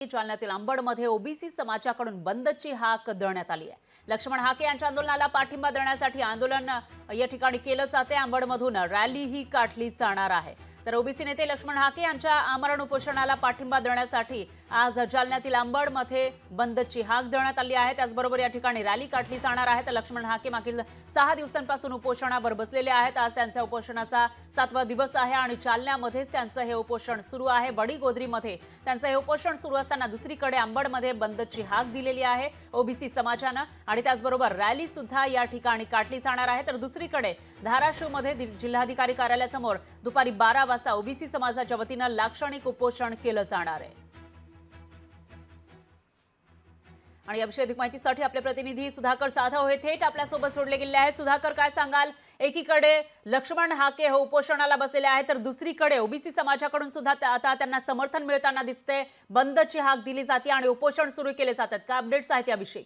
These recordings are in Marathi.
जालन्यातील अंबडमध्ये ओबीसी समाजाकडून बंदची हाक देण्यात आली आहे। लक्ष्मण हाके यांच्या आंदोलनाला पाठिंबा देण्यासाठी आंदोलन या ठिकाणी केलं जाते। अंबडमधून रॅलीही काढली जाणार आहे। तर ओबीसी नेते लक्ष्मण हाके यांच्या आमरण उपोषणाला पाठिंबा देण्यासाठी आज जालन्यातील अंबडमध्ये बंदची हाक देण्यात आली आहे। त्याचबरोबर या ठिकाणी रॅली काढली जाणार आहे। तर लक्ष्मण हाके मागील 6 दिवसांपासून उपोषणावर बसलेले आहेत। आज त्यांच्या उपोषणाचा 7वा दिवस आहे आणि जालन्यामध्येच त्यांचं हे उपोषण सुरू आहे। बडीगोद्रीमध्ये त्यांचं हे उपोषण सुरू असताना दुसरीकडे अंबडमध्ये बंदची हाक दिलेली आहे ओबीसी समाजानं आणि त्याचबरोबर रॅली सुद्धा या ठिकाणी काढली जाणार आहे। तर दुसरीकडे धाराशिवमध्ये जिल्हाधिकारी कार्यालयासमोर दुपारी 12 वाजता ओबीसी समाजाच्या वतीनं लाक्षणिक उपोषण केलं जाणार आहे। आणि याविषयी अधिक माहितीसाठी आपले प्रतिनिधी सुधाकर जाधव हे थेट आपल्यासोबत जोडले गेले आहेत। सुधाकर, काय सांगाल? एकीकडे लक्ष्मण हाके हे उपोषणाला बसलेले आहेत, तर दुसरीकडे ओबीसी समाजाकडून सुद्धा आता त्यांना समर्थन मिळताना दिसते। बंदची हाक दिली जाते आणि उपोषण सुरू केले जातात। काय अपडेट्स आहेत याविषयी?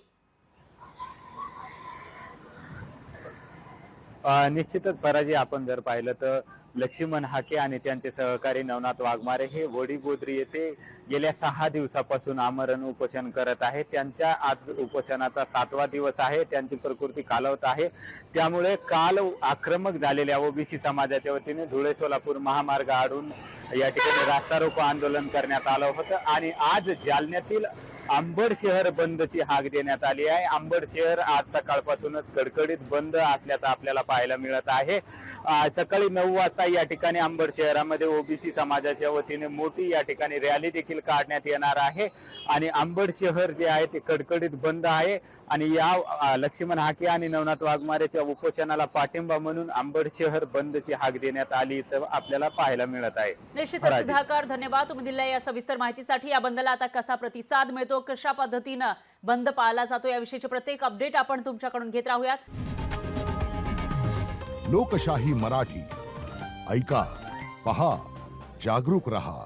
निश्चितच पराजी आपण जर पाहिलं तर लक्ष्मण हाके आणि त्यांचे सहकारी नवनाथ वाघमारे हे वडीगोद्री येथे गेल्या 6 दिवसापासून आमरण उपोषण करत आहेत। त्यांच्या आज उपोषणाचा 7वा दिवस आहे। त्यांची प्रकृती खालावत आहे, त्यामुळे काल आक्रमक झालेल्या ओबीसी समाजाच्या वतीने धुळे सोलापूर महामार्ग आडून या ठिकाणी रास्ता रोको आंदोलन करण्यात आलं होतं आणि आज जालन्यातील अंबड शहर बंदची हाक देण्यात आली आहे। अंबड शहर आज सकाळपासूनच कडकडीत बंद असल्याचं आपल्याला पाहायला मिळत आहे। सकाळी 9 वाजता या ठिकाणी अंबड शहरामध्ये ओबीसी समाजाच्या वतीने मोठी या ठिकाणी रॅली देखील काढण्यात येणार आहे आणि अंबड शहर जे आहे ते कडकडीत बंद आहे आणि या लक्ष्मण हाके आणि नवनाथ वाघमारेच्या उपोषणाला पाठिंबा म्हणून अंबड शहर बंदची हाक देण्यात आलीचं आपल्याला पाहायला मिळत आहे। निश्चितच सुधाकर, धन्यवाद तुम्ही दिलेल्या या सविस्तर माहितीसाठी। या बंदला आता कसा प्रतिसाद मिळतो, कशा पद्धतीने बंद पाळला जातो याविषयीचे प्रत्येक अपडेट आपण तुमच्याकडून घेत राहूयात। लोकशाही मराठी ऐका, पहा, जागरूक रहा।